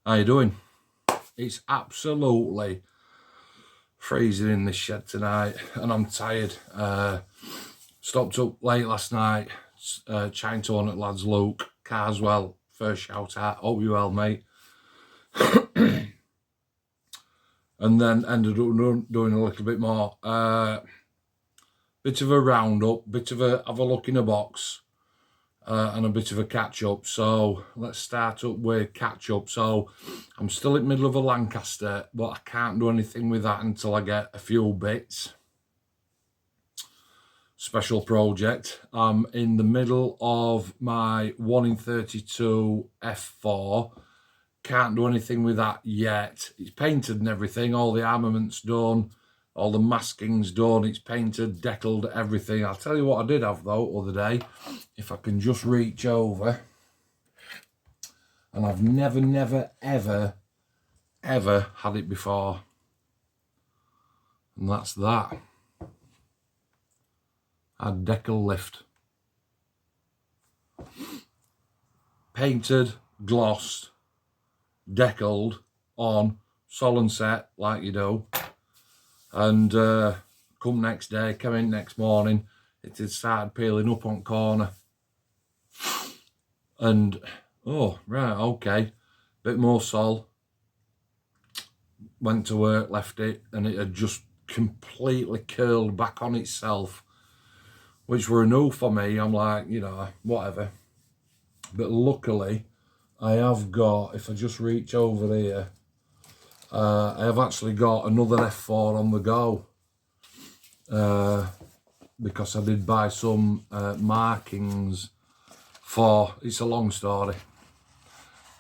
How you doing? It's absolutely freezing in this shed tonight and I'm tired. Stopped up late last night, chatting to one at lads Luke, Carswell, first shout out, hope you well mate. And then ended up doing a little bit more. Bit of a roundup, bit of a have a look in a box. And a bit of a catch-up. So let's start up with catch-up. So I'm still in the middle of a Lancaster, but I can't do anything with that until I get a few bits. Special project. I'm in the middle of my 1 in 32 F4. Can't do anything with that yet. It's painted and everything. All the armament's done. All the masking's done, it's painted, deckled, everything. I'll tell you what I did have though other day, if I can just reach over. And I've never, ever had it before. And that's that. A decal lift. Painted, glossed, deckled on, solid set like you do. And come next day, come in next morning, it had started peeling up on corner. And, oh, right, okay, bit more sol. Went to work, left it, and it had just completely curled back on itself, which were a no for me. I'm like, you know, whatever. But luckily, I have got, if I just reach over here, I have actually got another F4 on the go because I did buy some markings for, it's a long story.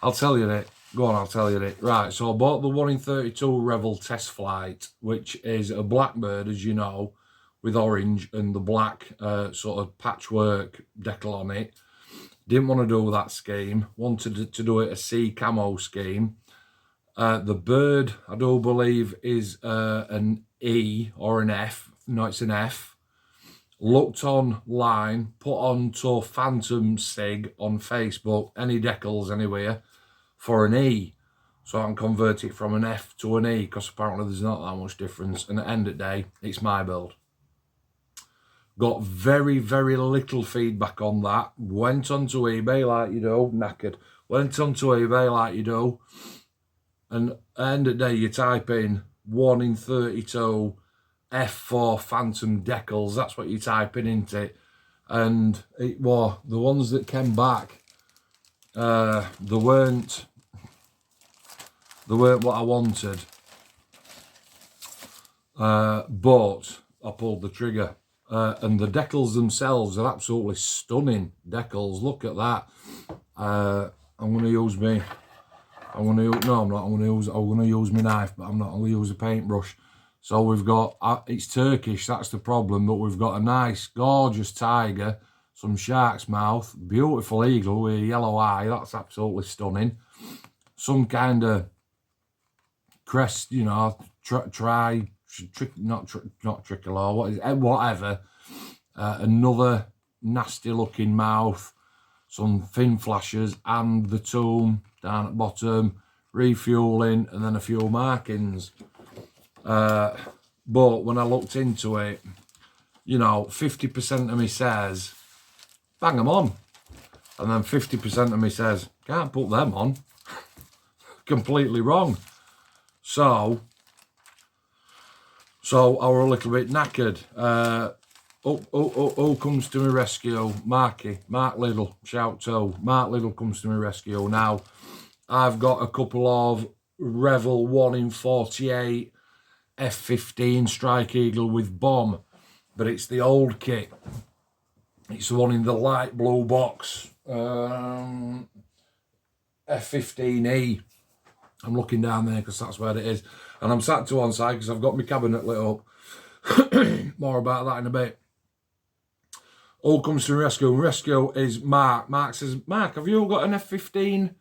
I'll tell you it. Go on, I'll tell you it. Right, so I bought the 1 in 32 Revel test flight, which is a Blackbird, as you know, with orange and the black sort of patchwork decal on it. Didn't want to do that scheme. Wanted to do it a sea camo scheme. The bird, I do believe, is an E or an F. No, it's an F. Looked online, put on to Phantom Sig on Facebook, any decals anywhere, for an E. So I can convert it from an F to an E, because apparently there's not that much difference. And at the end of the day, it's my build. Got very little feedback on that. Went onto eBay like you do, knackered. Went onto eBay like you do. And at the end of the day, you type in 1 in 32 F4 Phantom decals. That's what you type in, isn't it? And it was the ones that came back. They weren't what I wanted. But I pulled the trigger. And the decals themselves are absolutely stunning decals. Look at that. I'm going to use me. I'm going to use my knife, but I'm not going to use a paintbrush. So we've got, it's Turkish, that's the problem, but we've got a nice, gorgeous tiger, some shark's mouth, beautiful eagle with a yellow eye, that's absolutely stunning. Some kind of crest, you know, not tricolor, what is it, whatever. Another nasty looking mouth, some fin flashes, and the tomb down at bottom, refueling, and then a few markings. But when I looked into it, you know, 50% of me says, bang them on. And then 50% of me says, can't put them on. Completely wrong. So I were a little bit knackered. Who comes to my rescue? Mark Little, shout to. Mark Little comes to my rescue. Now, I've got a couple of Revel 1 in 48 F15 Strike Eagle with bomb, but it's the old kit. It's the one in the light blue box. F15E. I'm looking down there because that's where it is. And I'm sat to one side because I've got my cabinet lit up. More about that in a bit. All comes to rescue. Rescue is Mark. Mark says, Mark, have you got an F15E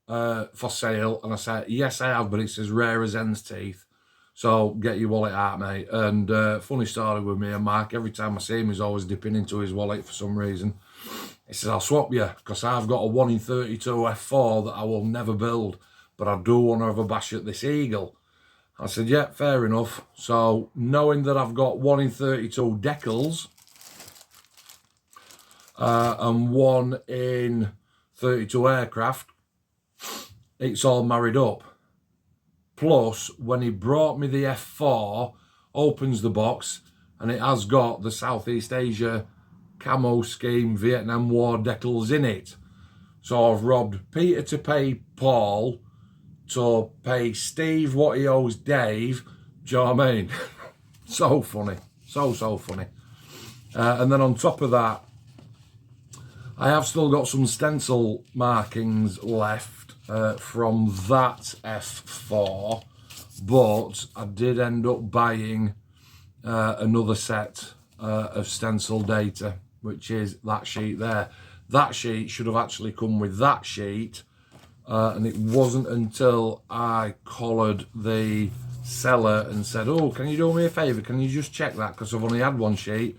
for sale? And I said, yes, I have, but it's as rare as hen's teeth. So get your wallet out, mate. And funny story with me and Mark, every time I see him, he's always dipping into his wallet for some reason. He says, I'll swap you, because I've got a 1 in 32 F4 that I will never build, but I do want to have a bash at this Eagle. I said, yeah, fair enough. So knowing that I've got 1 in 32 decals and 1 in 32 aircraft, it's all married up. Plus, when he brought me the F4, opens the box, and it has got the Southeast Asia camo scheme Vietnam War decals in it. So I've robbed Peter to pay Paul, to pay Steve what he owes Dave. Do you know what I mean? So funny. So funny. And then on top of that, I have still got some stencil markings left from that F4, but I did end up buying another set of stencil data, which is that sheet there. That sheet should have actually come with that sheet, and it wasn't until I collared the seller and said, oh, can you do me a favour, can you just check that, because I've only had one sheet,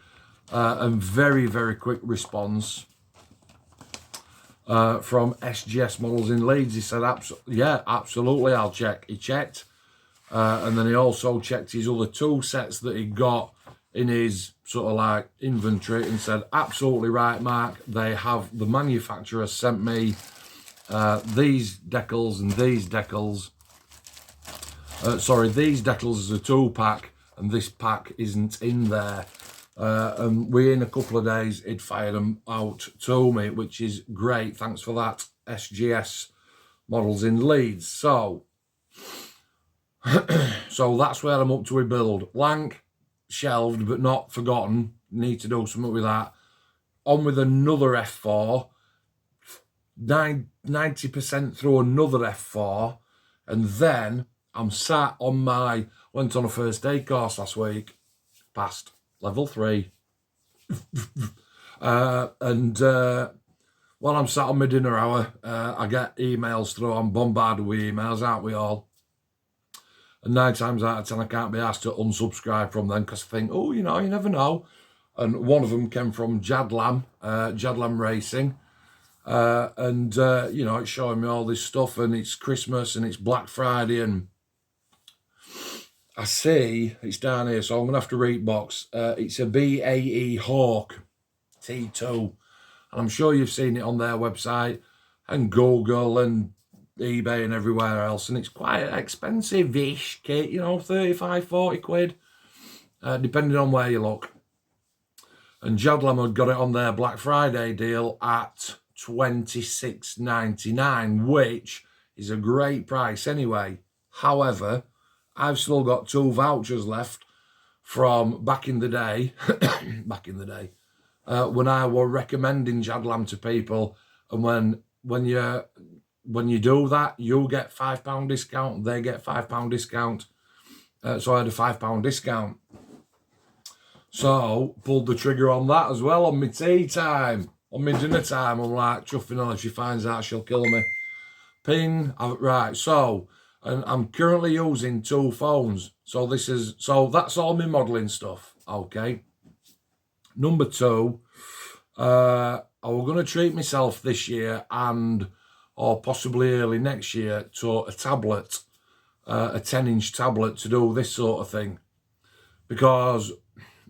and very quick response from SGS Models in Leeds. He said, yeah, absolutely, I'll check. He checked, and then he also checked his other 2 sets that he got in his sort of like inventory and said, absolutely right, Mark, they have, the manufacturer sent me these decals and these decals. Sorry, these decals is a 2-pack and this pack isn't in there. And within a couple of days, he'd fired them out to me, which is great. Thanks for that, SGS Models in Leeds. So, so that's where I'm up to with build. Blank, shelved, but not forgotten. Need to do something with that. On with another F4. 90% through another F4. And then I'm sat on my, went on a first aid course last week. Passed. Level 3. While I'm sat on my dinner hour, I get emails through. I'm bombarded with emails, aren't we all? And 9 times out of 10, I can't be asked to unsubscribe from them, because I think, oh, you know, you never know. And one of them came from Jadlam Racing. You know, it's showing me all this stuff, and it's Christmas and it's Black Friday, and I see it's down here, so I'm going to have to read box. It's a BAE Hawk T2. And I'm sure you've seen it on their website and Google and eBay and everywhere else. And it's quite expensive-ish kit, you know, 35, 40 quid, depending on where you look. And Jadlam had got it on their Black Friday deal at $26.99, which is a great price anyway. However, I've still got 2 vouchers left from back in the day, when I were recommending Jadlam to people, and when you do that, you get £5 discount, they get £5 discount. So I had a £5 discount. So pulled the trigger on that as well on my tea time, on my dinner time. I'm like chuffing on. If she finds out, she'll kill me. Ping. Right. So. And I'm currently using 2 phones. So that's all my modelling stuff. Okay. Number 2, I was going to treat myself this year or possibly early next year to a tablet, a 10-inch tablet to do this sort of thing. Because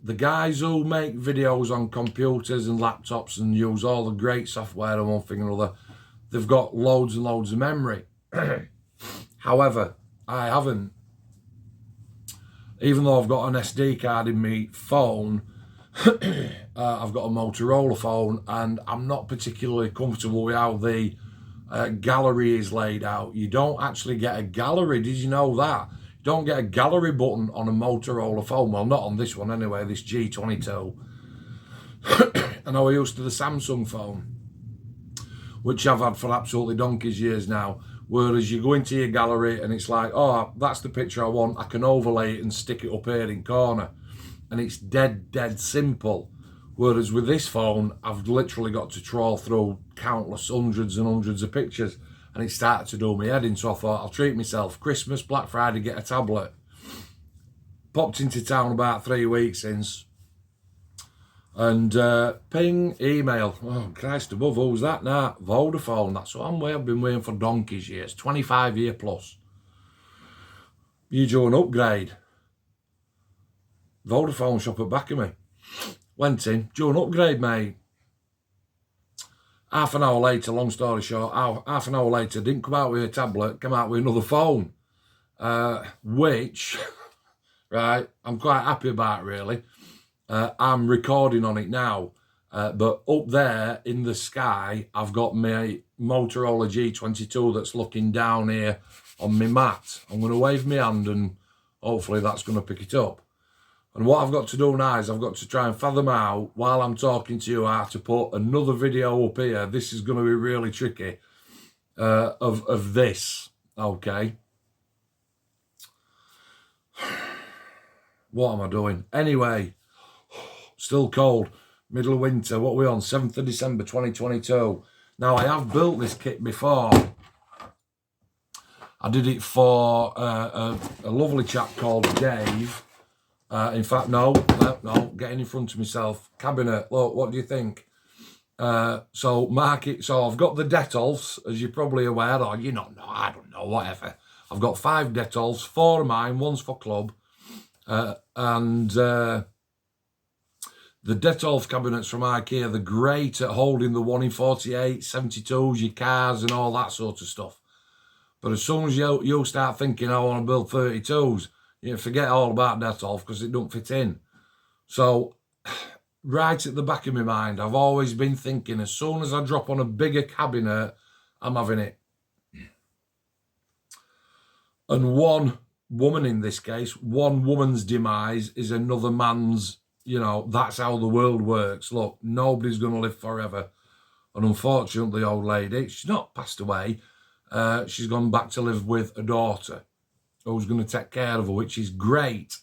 the guys who make videos on computers and laptops and use all the great software and one thing or another, they've got loads and loads of memory. However, I haven't. Even though I've got an SD card in my phone, I've got a Motorola phone, and I'm not particularly comfortable with how the gallery is laid out. You don't actually get a gallery. Did you know that? You don't get a gallery button on a Motorola phone. Well, not on this one anyway, this G22. And I was used to the Samsung phone, which I've had for absolutely donkey's years now. Whereas you go into your gallery and it's like, oh, that's the picture I want. I can overlay it and stick it up here in corner. And it's dead simple. Whereas with this phone, I've literally got to trawl through countless hundreds and hundreds of pictures. And it started to do me head in. So I thought, I'll treat myself. Christmas, Black Friday, get a tablet. popped into town about 3 weeks since. And ping, email. Oh, Christ above, who's that now? Vodafone. That's what I've been waiting for donkey's years. 25 year plus. You do an upgrade. Vodafone shop at back of me. Went in, do an upgrade, mate. Half an hour later, long story short, half an hour later, didn't come out with a tablet, come out with another phone. Which, right, I'm quite happy about, really. I'm recording on it now, but up there in the sky, I've got my Motorola G22 that's looking down here on my mat. I'm going to wave my hand and hopefully that's going to pick it up. And what I've got to do now is I've got to try and fathom out, while I'm talking to you, how to put another video up here. This is going to be really tricky, of this, okay? What am I doing? Anyway, still cold, middle of winter. What are we on? 7th of December 2022. Now, I have built this kit before. I did it for a lovely chap called Dave. In fact, no, getting in front of myself. Cabinet, look, what do you think? So I've got the Detolfs, as you're probably aware, or you not know, I don't know, whatever. I've got 5 Detolfs, 4 of mine, one's for club. And the Detolf cabinets from IKEA, they're great at holding the 1 in 48, 72s, your cars and all that sort of stuff. But as soon as you start thinking, I want to build 32s, you forget all about Detolf because it don't fit in. So, right at the back of my mind, I've always been thinking, as soon as I drop on a bigger cabinet, I'm having it. And one woman in this case, one woman's demise is another man's, you know, that's how the world works. Look, nobody's going to live forever. And unfortunately, the old lady, she's not passed away. She's gone back to live with a daughter who's going to take care of her, which is great.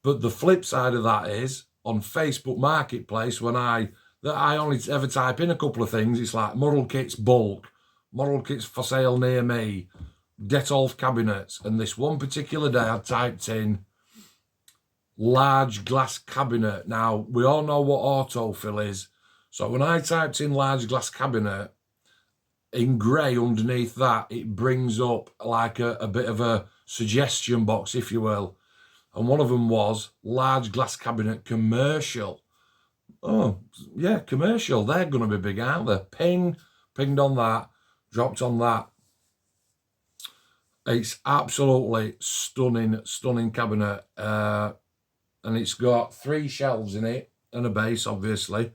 But the flip side of that is, on Facebook Marketplace, when I only ever type in a couple of things, it's like model kits bulk, model kits for sale near me, Detolf cabinets. And this one particular day I typed in large glass cabinet. Now, we all know what autofill is. So when I typed in large glass cabinet, in grey underneath that, it brings up like a bit of a suggestion box, if you will. And one of them was large glass cabinet commercial. Oh, yeah, commercial. They're going to be big, aren't they? Pinged on that, dropped on that. It's absolutely stunning cabinet. And it's got 3 shelves in it and a base, obviously.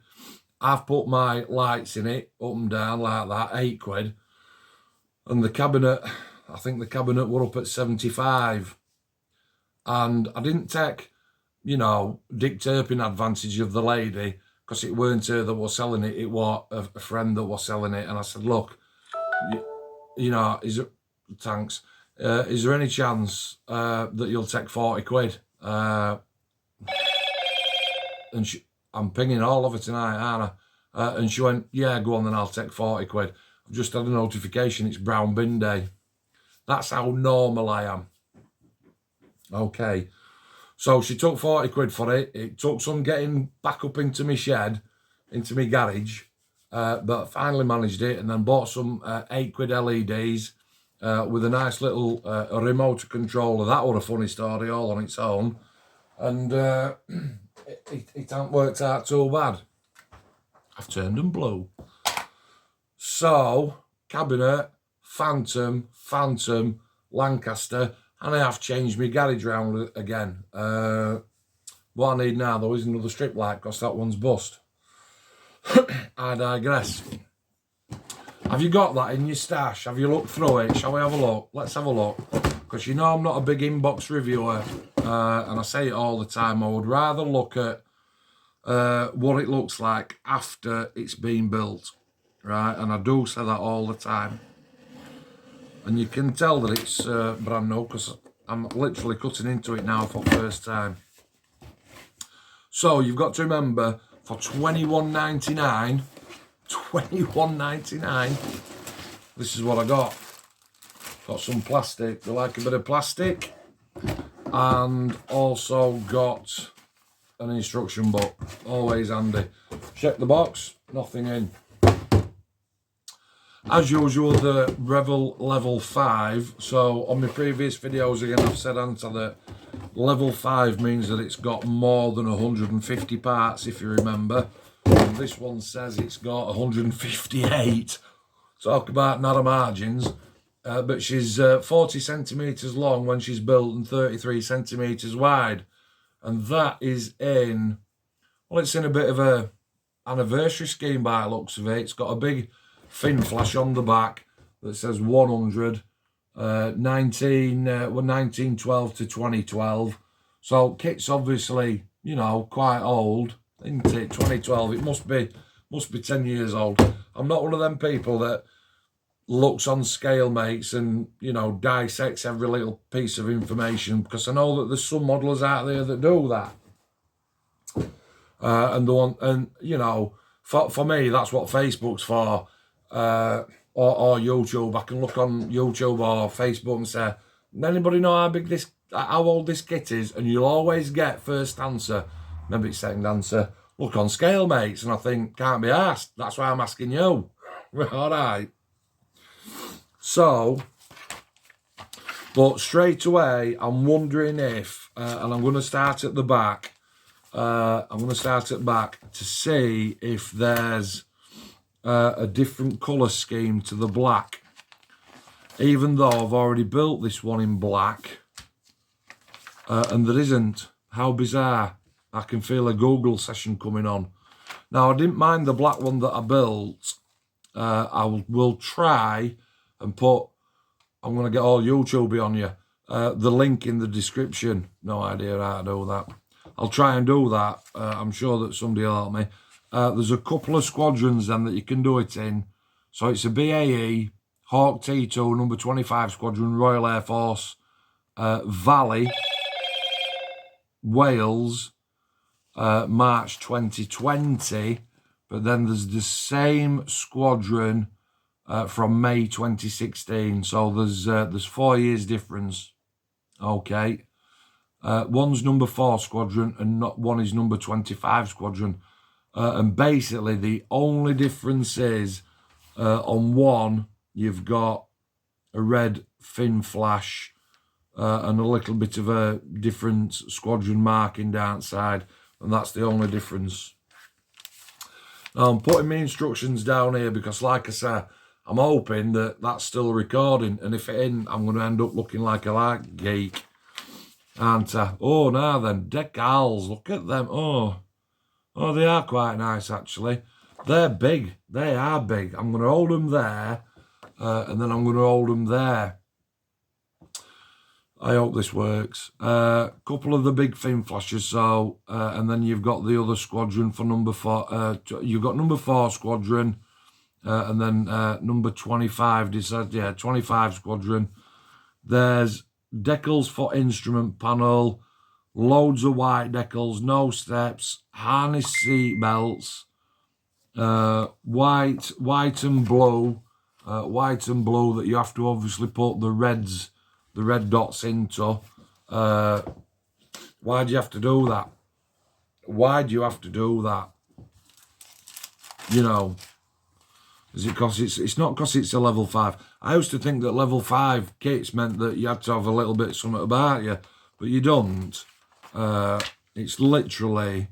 I've put my lights in it, up and down like that, £8. And the cabinet, I think the cabinet were up at 75. And I didn't take, you know, Dick Turpin advantage of the lady, because it weren't her that was selling it, it was a friend that was selling it. And I said, look, you know, thanks. Is there any chance that you'll take £40? And I'm pinging all of it tonight, aren't I? And she went, yeah, go on then, I'll take £40. I've just had a notification, it's brown bin day. That's how normal I am. Okay. So she took £40 for it. It took some getting back up into my shed, into my garage, but finally managed it, and then bought some £8 LEDs with a nice little a remote controller. That was a funny story all on its own. And it hasn't worked out too bad. I've turned them blue. So, cabinet, Phantom, Lancaster, and I have changed my garage round again. What I need now, though, is another strip light, because that one's bust. I digress. Have you got that in your stash? Have you looked through it? Shall we have a look? Let's have a look. Because you know I'm not a big inbox reviewer, and I say it all the time. I would rather look at what it looks like after it's been built, right? And I do say that all the time. And you can tell that it's brand new, because I'm literally cutting into it now for the first time. So you've got to remember, for £21.99, this is what I got. Got some plastic. Do you like a bit of plastic? and also got an instruction book, always handy. Check the box, nothing in. As usual, the Revel level 5. So on my previous videos again, I've said that level 5 means that it's got more than 150 parts, if you remember. And this one says it's got 158. Talk about narrow margins. But she's 40 centimetres long when she's built and 33 centimetres wide. And that is in, well, it's in a bit of a anniversary scheme by the looks of it. It's got a big fin flash on the back that says 100, 1912 to 2012. So kit's obviously, you know, quite old, isn't it? 2012. It must be 10 years old. I'm not one of them people that looks on scale mates and, you know, dissects every little piece of information, because I know that there's some modelers out there that do that. And you know, for me, that's what Facebook's for, or YouTube. I can look on YouTube or Facebook and say, anybody know how old this kit is? And you'll always get first answer, maybe it's second answer, look on scale mates. And I think, can't be asked. That's why I'm asking you. All right. So, but straight away, I'm wondering if, and I'm going to start at the back. I'm going to start at the back to see if there's a different colour scheme to the black. Even though I've already built this one in black, and there isn't. How bizarre. I can feel a Google session coming on. Now, I didn't mind the black one that I built. I will try and put, I'm going to get all YouTube on you, the link in the description. No idea how to do that. I'll try and do that. I'm sure that somebody will help me. There's a couple of squadrons then that you can do it in. So it's a BAE, Hawk T2, number 25 Squadron, Royal Air Force, Valley, Wales, March 2020. But then there's the same squadron from May 2016. So there's 4 years difference. Okay. One's number 4 squadron and not one is number 25 squadron. And basically the only difference is on one you've got a red fin flash and a little bit of a different squadron marking downside, and that's the only difference. Now I'm putting my instructions down here because, like I say, I'm hoping that that's still recording, and if it isn't, I'm going to end up looking like a light geek, aren't I? Oh, now then, decals, look at them. Oh, they are quite nice, actually. They're big. They are big. I'm going to hold them there, and then I'm going to hold them there. I hope this works. Couple of the big fin flashes, so, and then you've got the other squadron for number 4. You've got number 4 squadron, and then number 25, 25 squadron. There's decals for instrument panel, loads of white decals, no steps, harness seat belts, white and blue that you have to obviously put the red dots into. Why do you have to do that? Why do you have to do that? You know, is it because it's not because it's a level 5. I used to think that level 5 kits meant that you had to have a little bit of something about you, but you don't. It's literally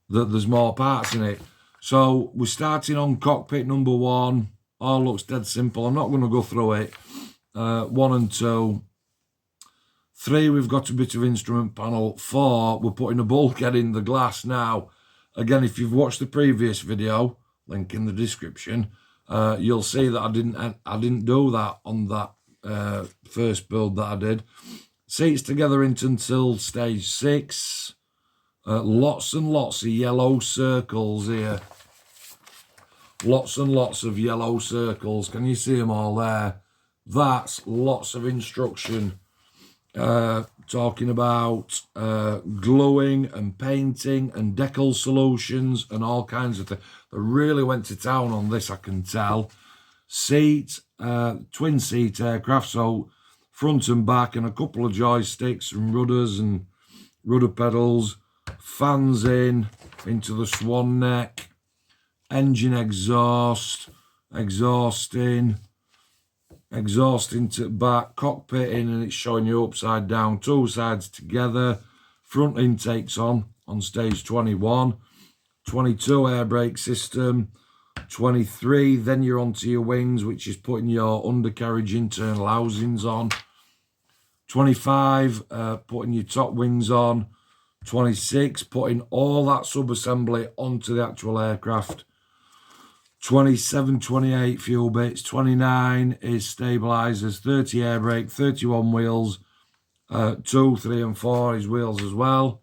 that there's more parts in it. So we're starting on cockpit number 1. All looks dead simple. I'm not going to go through it. 1 and 2. 3, we've got a bit of instrument panel. 4, we're putting a bulkhead in the glass now. Again, if you've watched the previous video, link in the description, you'll see that I didn't do that on that first build that I did. Seats together until stage 6. Lots and lots of yellow circles here. Lots and lots of yellow circles. Can you see them all there? That's lots of instruction. Talking about gluing and painting and decal solutions and all kinds of things. They really went to town on this, I can tell. Seat, twin seat aircraft, so front and back, and a couple of joysticks and rudders and rudder pedals, fans into the swan neck, engine exhaust, exhausting to back, cockpit in, and it's showing you upside down, two sides together, front intakes on stage 21, 22 air brake system, 23, then you're onto your wings, which is putting your undercarriage internal housings on, 25, putting your top wings on, 26, putting all that sub-assembly onto the actual aircraft, 27, 28 fuel bits, 29 is stabilizers, 30 air brake, 31 wheels, 2, 3 and 4 is wheels as well,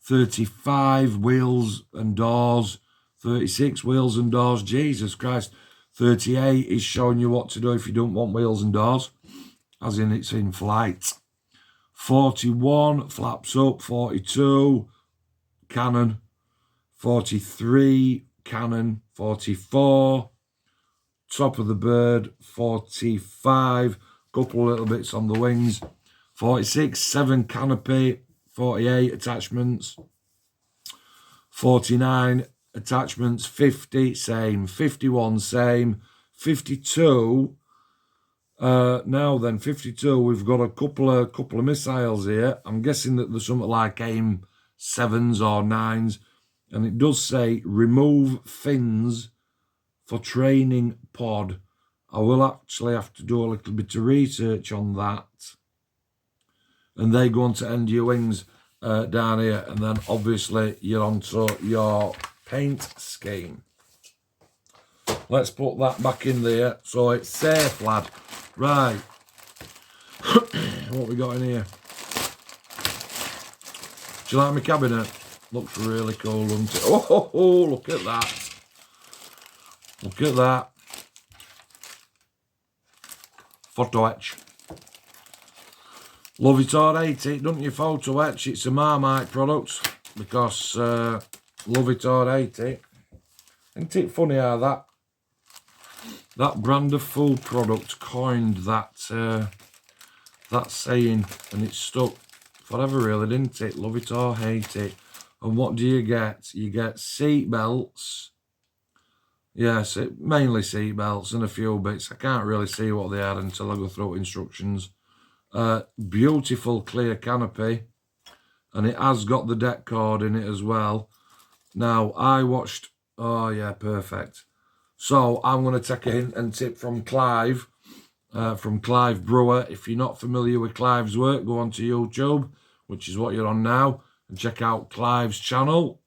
35 wheels and doors, 36 wheels and doors, Jesus Christ, 38 is showing you what to do if you don't want wheels and doors, as in it's in flight, 41 flaps up, 42 cannon, 43 cannon, 44 top of the bird, 45 couple of little bits on the wings, 46 7 canopy, 48 attachments, 49 attachments, 50 same, 51 same, 52 now then 52 we've got a couple of missiles here. I'm guessing that there's something like aim 7s or 9s, and it does say remove fins for training pod. I will actually have to do a little bit of research on that. And they go on to end your wings down here, and then obviously you're onto your paint scheme. Let's put that back in there so it's safe, lad. Right. What we got in here? Do you like my cabinet? Looks really cool, doesn't it? Oh, look at that. Look at that. Photo etch. Love it or hate it, don't you? Photo etch. It's a Marmite product because love it or hate it. Isn't it funny how that brand of food product coined that saying, and it's stuck forever, really, didn't it? Love it or hate it. And what do you get? You get seat belts. Yes, mainly seat belts and a few bits. I can't really see what they are until I go through instructions. Beautiful clear canopy, and it has got the deck cord in it as well. Now, I watched... Oh, yeah, perfect. So, I'm going to take a hint and tip from Clive Brewer. If you're not familiar with Clive's work, go onto YouTube, which is what you're on now, and check out Clive's channel.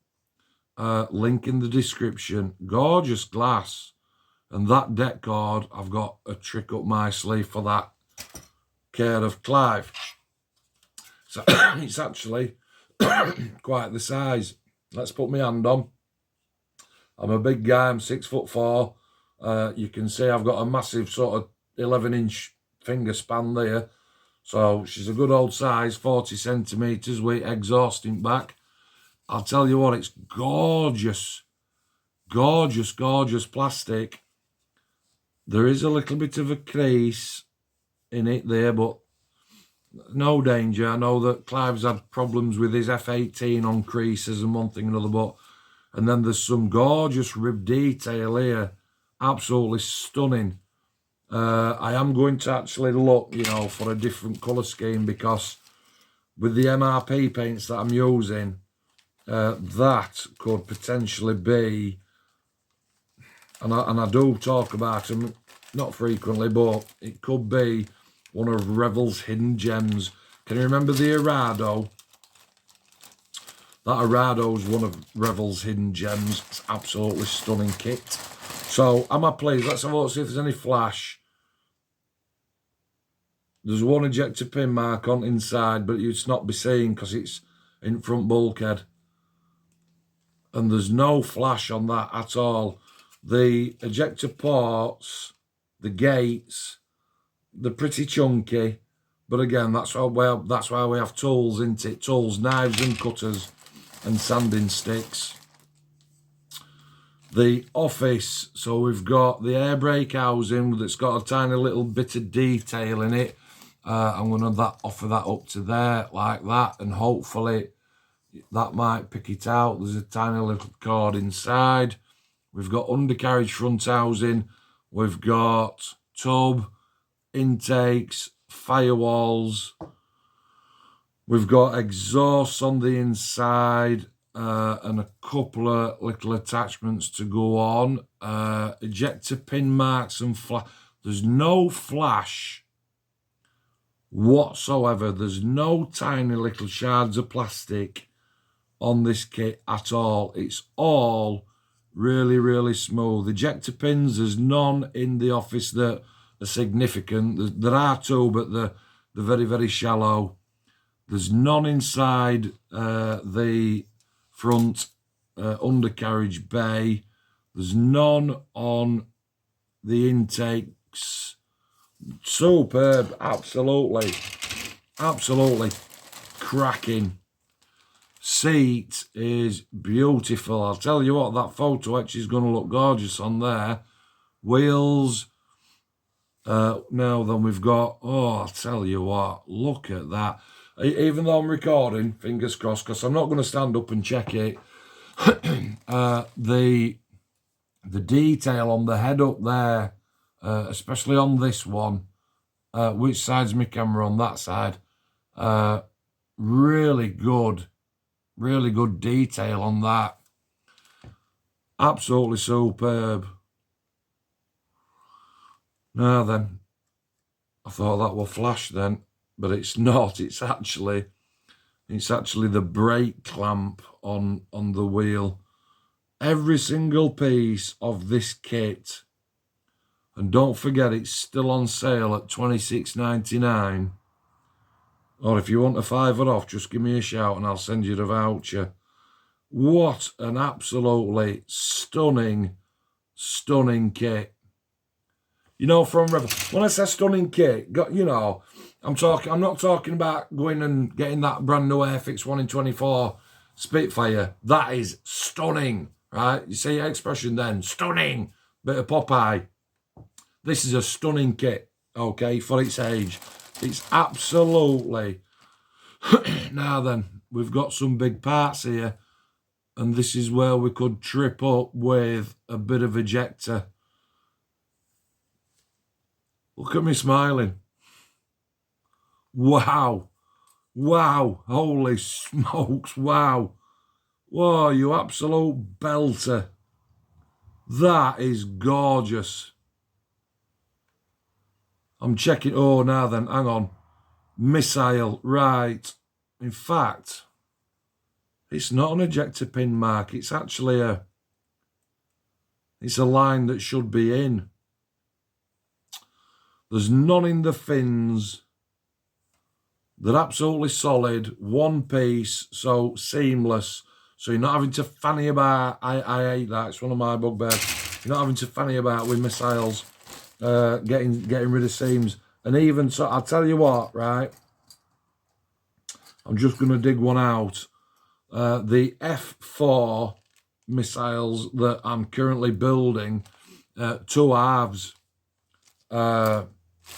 Link in the description. Gorgeous glass. And that deck cord, I've got a trick up my sleeve for that. Care of Clive. So, it's actually quite the size. Let's put my hand on. I'm a big guy, I'm 6'4". You can see I've got a massive sort of 11-inch finger span there. So she's a good old size, 40 centimetres with exhausting back. I'll tell you what, it's gorgeous. Gorgeous, gorgeous plastic. There is a little bit of a crease in it there, but no danger. I know that Clive's had problems with his F18 on creases and one thing and another, but... And then there's some gorgeous rib detail here. Absolutely stunning. I am going to actually look, for a different colour scheme, because with the MRP paints that I'm using, that could potentially be, and I do talk about them, not frequently, but it could be one of Revell's hidden gems. Can you remember the Arado? That Arado's one of Revell's hidden gems. It's absolutely stunning kit. So, am I pleased? Let's have a look, see if there's any flash. There's one ejector pin mark on inside, but it's not be seen because it's in front bulkhead. And there's no flash on that at all. The ejector ports, the gates, they're pretty chunky. But again, that's why we have tools, isn't it? Tools, knives and cutters and sanding sticks. The office, so we've got the air brake housing that's got a tiny little bit of detail in it. I'm going to offer that up to there like that, and hopefully that might pick it out. There's a tiny little cord inside. We've got undercarriage front housing. We've got tub, intakes, firewalls. We've got exhausts on the inside and a couple of little attachments to go on. Ejector pin marks and flash. There's no flash whatsoever. There's no tiny little shards of plastic on this kit at all. It's all really, really smooth. Ejector pins, there's none in the office that are significant. There are two, but they're very, very shallow. There's none inside the front undercarriage bay. There's none on the intakes. Superb, absolutely cracking. Seat is beautiful. I'll tell you what, that photo etch is going to look gorgeous on there. Wheels. Now then we've got, I'll tell you what, look at that. Even though I'm recording, fingers crossed, because I'm not going to stand up and check it. The detail on the head up there, especially on this one, which side's my camera on that side, really good detail on that. Absolutely superb. Now then, I thought that will flash then, but it's not. It's actually the brake clamp on the wheel. Every single piece of this kit, and don't forget it's still on sale at $26.99. Or if you want a £5 off, just give me a shout and I'll send you the voucher. What an absolutely stunning kit. You know, from Rebel. When I say stunning kit, you know, I'm not talking about going and getting that brand new Airfix 1 in 24 Spitfire. That is stunning, right? You see the expression then, stunning. Bit of Popeye. This is a stunning kit, okay, for its age. It's absolutely... Now then, we've got some big parts here, and this is where we could trip up with a bit of ejector. Look at me smiling. Wow. Wow. Holy smokes. Wow. Whoa, you absolute belter. That is gorgeous. I'm checking. Oh, now then, hang on. Missile, right. In fact, it's not an ejector pin mark. It's actually it's a line that should be in. There's none in the fins. They're absolutely solid, one piece, so seamless. So you're not having to fanny about. I hate that. It's one of my bugbears. You're not having to fanny about with missiles, getting rid of seams. And even so, I'll tell you what, right? I'm just going to dig one out. The F4 missiles that I'm currently building, 2 halves.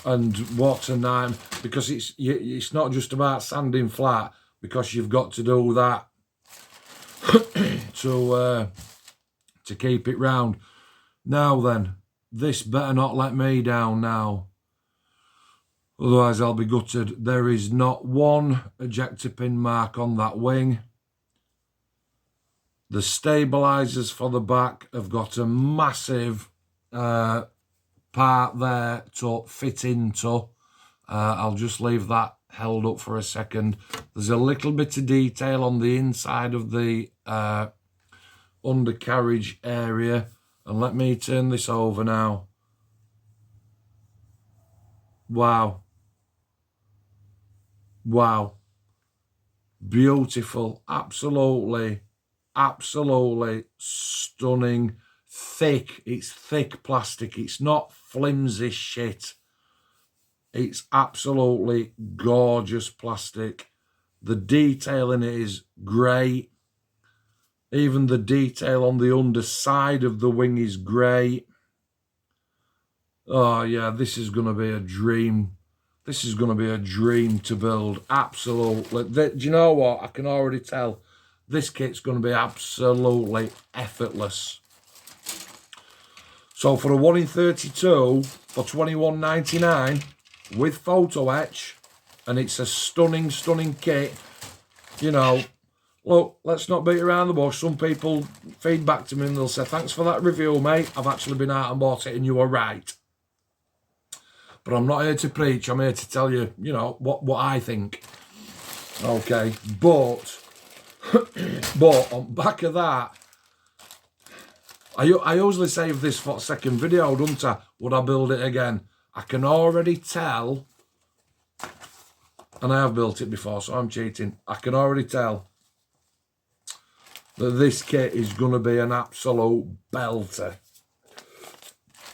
And what a nine, because it's not just about sanding flat, because you've got to do that to keep it round. Now then, this better not let me down now. Otherwise I'll be gutted. There is not one ejector pin mark on that wing. The stabilisers for the back have got a massive part there to fit into. I'll just leave that held up for a second. There's a little bit of detail on the inside of the undercarriage area. And let me turn this over now. Wow. Wow. Beautiful. Absolutely stunning. Thick. It's thick plastic. It's not flimsy shit. It's absolutely gorgeous plastic. The detail in it is great. Even the detail on the underside of the wing is great. Oh yeah, this is going to be a dream. This is going to be a dream to build. Absolutely. Do you know what? I can already tell this kit's going to be absolutely effortless. So for a 1 in 32 for $21.99 with photo etch, and it's a stunning, stunning kit. You know, look, let's not beat around the bush. Some people feed back to me and they'll say, thanks for that review, mate. I've actually been out and bought it and you were right. But I'm not here to preach. I'm here to tell you, you know, what I think. Okay, but on back of that, I usually save this for second video, don't I? Would I build it again? I can already tell, and I have built it before, so I'm cheating. I can already tell that this kit is going to be an absolute belter.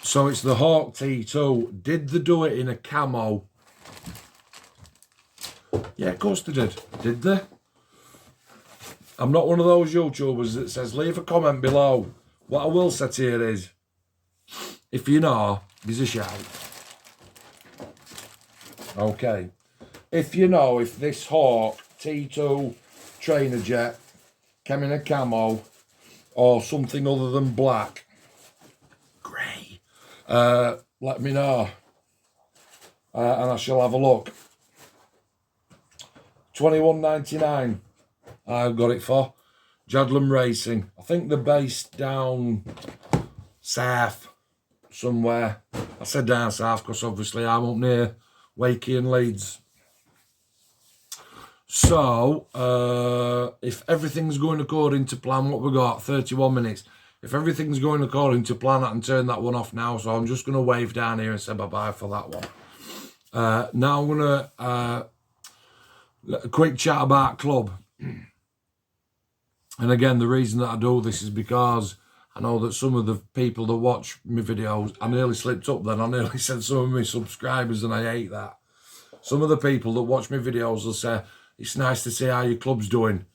So it's the Hawk T2. Did they do it in a camo? Yeah, of course they did. Did they? I'm not one of those YouTubers that says, leave a comment below. What I will say to you is, if you know, give us a shout. Okay. If you know if this Hawk T2 trainer jet came in a camo or something other than black, grey, let me know. And I shall have a look. $21.99 I've got it for. Jadlam Racing. I think they're based down south somewhere. I said down south because obviously I'm up near Wakey and Leeds. So, if everything's going according to plan, what we got? 31 minutes. If everything's going according to plan, I can turn that one off now. So I'm just going to wave down here and say bye-bye for that one. Now I'm going to a quick chat about club. And again, the reason that I do this is because I know that some of the people that watch my videos, I nearly slipped up then. I nearly said some of my subscribers, and I hate that. Some of the people that watch my videos will say, it's nice to see how your club's doing.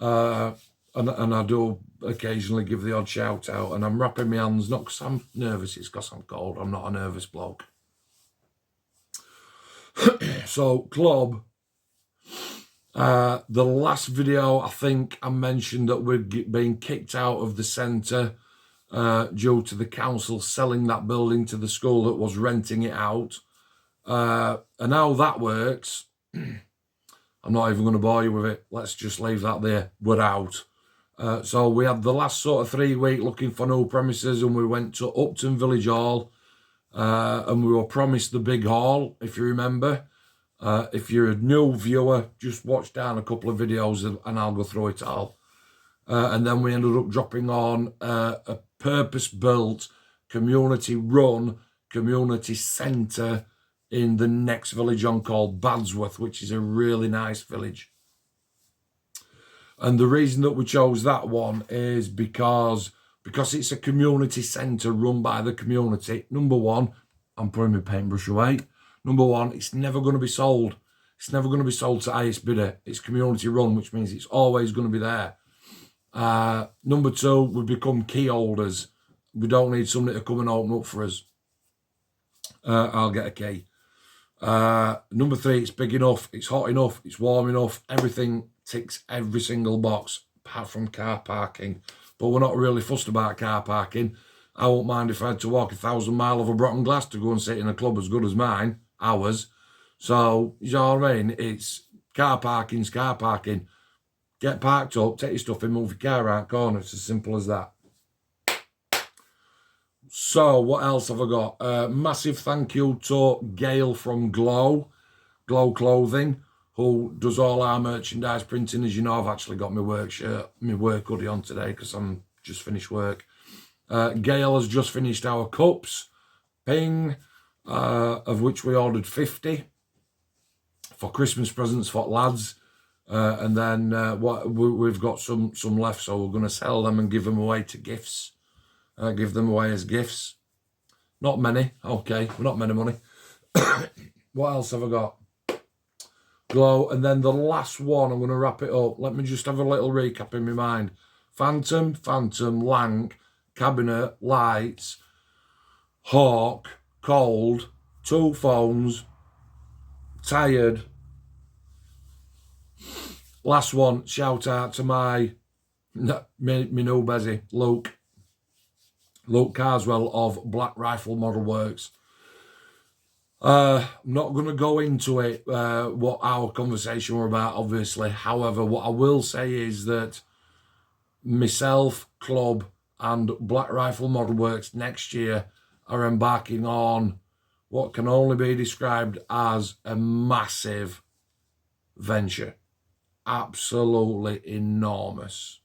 And I do occasionally give the odd shout out. And I'm wrapping my hands, not because I'm nervous, it's because I'm cold. I'm not a nervous bloke. So, club. The last video, I think I mentioned that we're being kicked out of the centre due to the council selling that building to the school that was renting it out. And how that works, I'm not even going to bore you with it. Let's just leave that there. We're out. So we had the last sort of 3 week looking for new premises, and we went to Upton Village Hall, and we were promised the big hall, if you remember. If you're a new viewer, just watch down a couple of videos and I'll go through it all. And then we ended up dropping on a purpose-built, community-run, community centre in the next village on called Badsworth, which is a really nice village. And the reason that we chose that one is because it's a community centre run by the community. Number one, I'm putting my paintbrush away. Number one, it's never going to be sold. It's never going to be sold to highest bidder. It's community run, which means it's always going to be there. Number two, we become key holders. We don't need somebody to come and open up for us. I'll get a key. Number three, it's big enough, it's hot enough, it's warm enough. Everything ticks every single box, apart from car parking. But we're not really fussed about car parking. I won't mind if I had to walk 1,000 miles over Broughton Glass to go and sit in a club as good as mine, ours. So, you know what I mean? It's car parking's car parking. Get parked up, take your stuff in, move your car around corner. It's as simple as that. So, what else have I got? Massive thank you to Gail from Glow Clothing, who does all our merchandise printing. As you know, I've actually got my work shirt, my work hoodie on today because I'm just finished work. Gail has just finished our cups, ping, of which we ordered 50 for Christmas presents for lads. And then we've got some left, so we're going to sell them and give them away to gifts. Give them away as gifts. Not many, okay, not many money. What else have I got? Glow, and then the last one, I'm going to wrap it up. Let me just have a little recap in my mind. Phantom, Lank, Cabinet, Lights, Hawk, Cold, 2 phones, tired. Last one, shout out to my new Bezzy, Luke Carswell of Black Rifle Model Works. I'm not going to go into it, what our conversation were about, obviously. However, what I will say is that myself, Club, and Black Rifle Model Works next year are embarking on what can only be described as a massive venture. Absolutely enormous.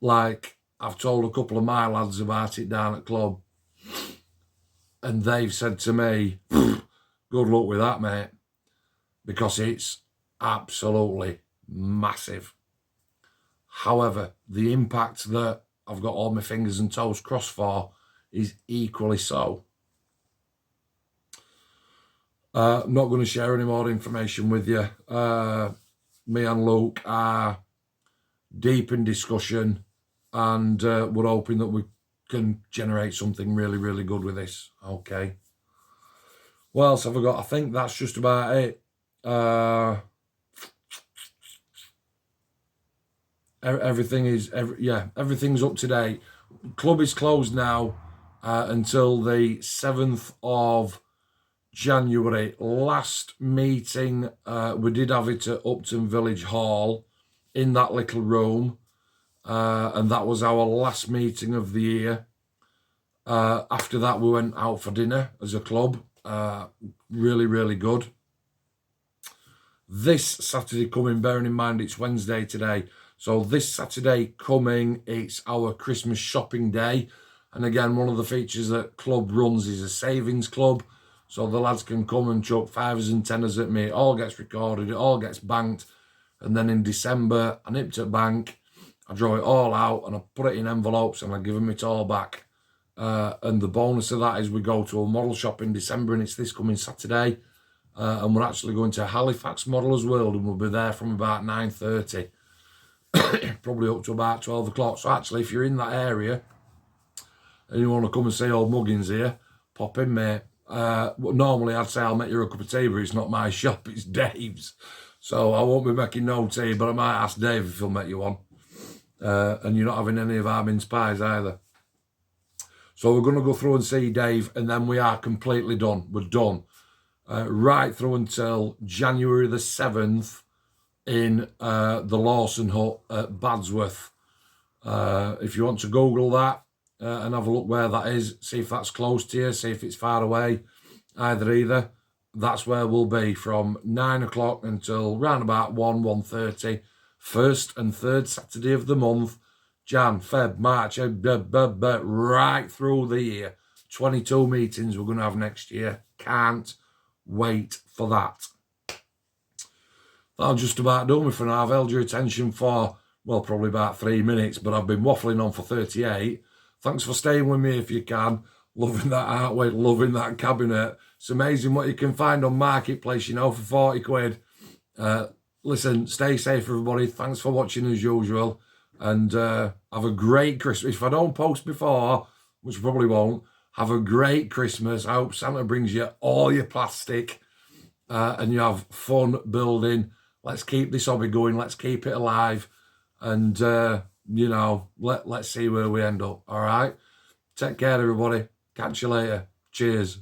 Like, I've told a couple of my lads about it down at Club, and they've said to me, good luck with that, mate, because it's absolutely massive. However, the impact that I've got all my fingers and toes crossed for is equally so. I'm not going to share any more information with you. Me and Luke are deep in discussion, and we're hoping that we can generate something really, really good with this. Okay. What else have I got? I think that's just about it. Everything's up to date. Club is closed now until the 7th of January. Last meeting, we did have it at Upton Village Hall in that little room, and that was our last meeting of the year. After that, we went out for dinner as a club. Really, really good. This Saturday coming, bearing in mind it's Wednesday today, so this Saturday coming, it's our Christmas shopping day. And again, one of the features that Club runs is a savings club. So the lads can come and chuck 5s and 10s at me. It all gets recorded, it all gets banked. And then in December, I nip to bank, I draw it all out and I put it in envelopes and I give them it all back. And the bonus of that is we go to a model shop in December, and it's this coming Saturday. And we're actually going to Halifax Modelers World, and we'll be there from about 9:30, probably up to about 12 o'clock. So actually, if you're in that area and you want to come and see old Muggins here, pop in, mate. Normally I'd say I'll make you a cup of tea, but it's not my shop, it's Dave's. So I won't be making no tea, but I might ask Dave if he'll make you one. And you're not having any of our mince pies either. So we're going to go through and see Dave, and then we are completely done. We're done. Right through until January the 7th in the Lawson Hut at Badsworth. If you want to Google that and have a look where that is, see if that's close to you, see if it's far away, either, that's where we'll be from 9 o'clock until round about 1:30, first and third Saturday of the month, Jan, Feb, March, right through the year. 22 meetings we're going to have next year. Can't wait for that. That'll just about do me for now. I've held your attention for, well, probably about 3 minutes, but I've been waffling on for 38. Thanks for staying with me if you can. Loving that artwork, loving that cabinet. It's amazing what you can find on Marketplace, for 40 quid. Listen, stay safe, everybody. Thanks for watching as usual. And have a great Christmas. If I don't post before, which I probably won't, have a great Christmas. I hope Santa brings you all your plastic and you have fun building. Let's keep this hobby going. Let's keep it alive. And, let's see where we end up. All right? Take care, everybody. Catch you later. Cheers.